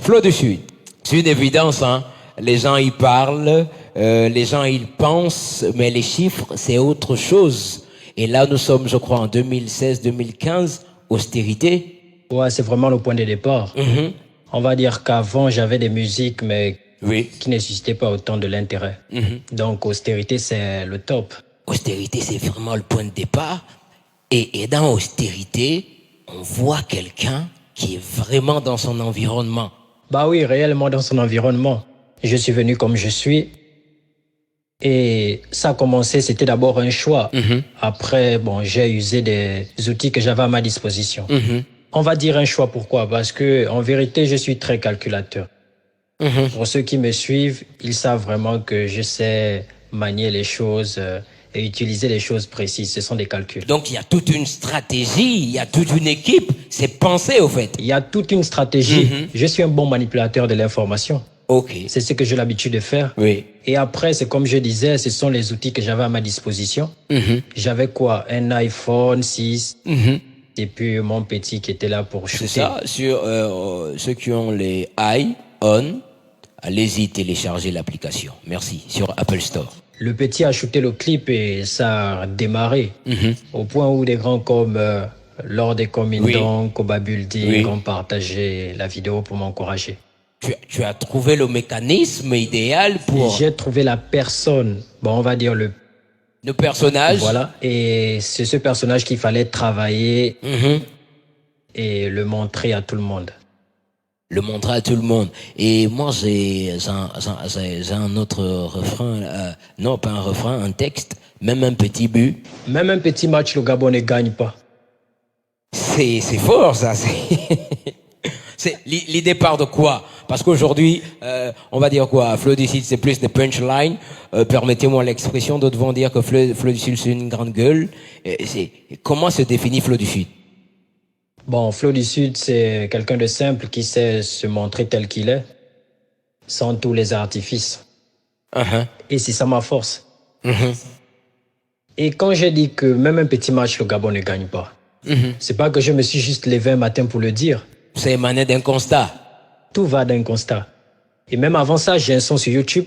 Flot du Sud, c'est une évidence, hein. Les gens y parlent, les gens y pensent, mais les chiffres, c'est autre chose. Et là, nous sommes, je crois, en 2016-2015, austérité. Ouais, c'est vraiment le point de départ. On va dire qu'avant, j'avais des musiques, mais qui ne suscitaient pas autant de l'intérêt. Donc, austérité, c'est le top. Austérité, c'est vraiment le point de départ. Et dans austérité, on voit quelqu'un qui est vraiment dans son environnement. Bah oui, réellement dans son environnement. Je suis venu comme je suis. Et ça a commencé, c'était d'abord un choix. Après, bon, j'ai usé des outils que j'avais à ma disposition. On va dire un choix, pourquoi? Parce que, en vérité, je suis très calculateur. Pour ceux qui me suivent, ils savent vraiment que je sais manier les choses et utiliser les choses précises. Ce sont des calculs. Donc, il y a toute une stratégie, il y a toute une équipe. C'est pensé, au fait. Il y a toute une stratégie. Je suis un bon manipulateur de l'information. Ok. C'est ce que j'ai l'habitude de faire. Oui. Et après, c'est comme je disais, ce sont les outils que j'avais à ma disposition. J'avais quoi? Un iPhone 6. Et puis mon petit qui était là pour shooter. C'est ça, sur ceux qui ont les iPhone, allez-y télécharger l'application. Merci, sur Apple Store. Le petit a shooté le clip et ça a démarré. Au point où des grands comme Lord et Comindon, Koba Building ont partagé la vidéo pour m'encourager. Tu as trouvé le mécanisme idéal pour... J'ai trouvé la personne, bon on va dire le personnage. Voilà, et c'est ce personnage qu'il fallait travailler et le montrer à tout le monde. Le montrer à tout le monde. Et moi, j'ai un autre refrain, non pas un refrain, un texte, même un petit but. Même un petit match, le Gabon ne gagne pas. C'est fort ça, l'idée part de quoi? Parce qu'aujourd'hui, on va dire quoi? Flot du Sud, c'est plus des punchlines. Permettez-moi l'expression, d'autres vont dire que Flot du Sud, c'est une grande gueule. Comment se définit Flot du Sud? Bon, Flot du Sud, c'est quelqu'un de simple qui sait se montrer tel qu'il est, sans tous les artifices. Et c'est ça ma force. Et quand j'ai dit que même un petit match, le Gabon ne gagne pas, c'est pas que je me suis juste levé un matin pour le dire. C'est émané d'un constat. Tout va d'un constat. Et même avant ça, j'ai un son sur YouTube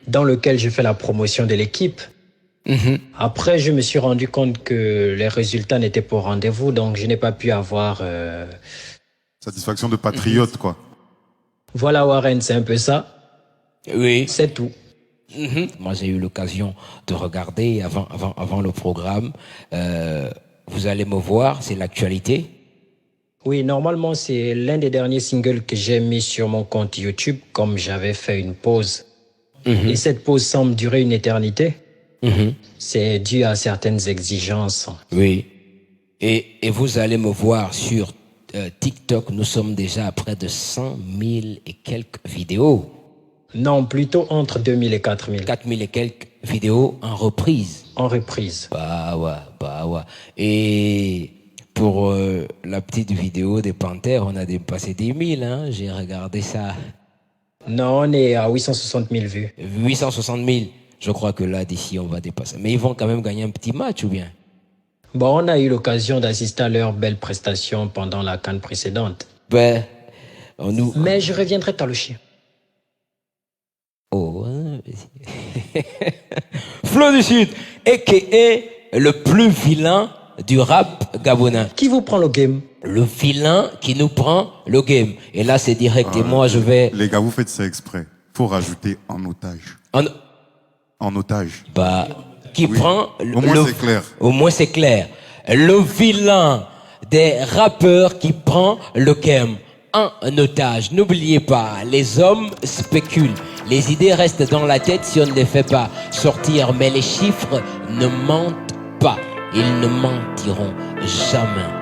dans lequel je fais la promotion de l'équipe. Après, je me suis rendu compte que les résultats n'étaient pas au rendez-vous, donc je n'ai pas pu avoir... Satisfaction de patriote, quoi. Voilà, Warren, c'est un peu ça. Oui. C'est tout. Moi, j'ai eu l'occasion de regarder avant le programme. Vous allez me voir, c'est l'actualité. Oui, normalement, c'est l'un des derniers singles que j'ai mis sur mon compte YouTube, comme j'avais fait une pause. Et cette pause semble durer une éternité. C'est dû à certaines exigences. Oui. Et vous allez me voir sur TikTok. Nous sommes déjà à près de 100 000 et quelques vidéos. Non, plutôt entre 2000 et 4000. 4000 et quelques vidéos en reprise. En reprise. Bah ouais. Et pour la petite vidéo des Panthères, on a dépassé 10 000, hein. J'ai regardé ça. Non, on est à 860 000 vues. 860 000. Je crois que là, d'ici, on va dépasser. Mais ils vont quand même gagner un petit match, ou bien? Bon, on a eu l'occasion d'assister à leurs belles prestations pendant la CAN précédente. Ben, Mais je reviendrai dans le chien. Oh, Flot du Sud, a.k.a. le plus vilain du rap gabonais. Qui vous prend le game? Le vilain qui nous prend le game. Et là, c'est direct. Et moi, je vais... Les gars, vous faites ça exprès. Faut rajouter en otage. En otage. Bah, qui prend... Au moins, c'est clair. Au moins, c'est clair. Le vilain des rappeurs qui prend le game en otage. N'oubliez pas, les hommes spéculent. Les idées restent dans la tête si on ne les fait pas sortir. Mais les chiffres ne mentent pas. Ils ne mentiront jamais.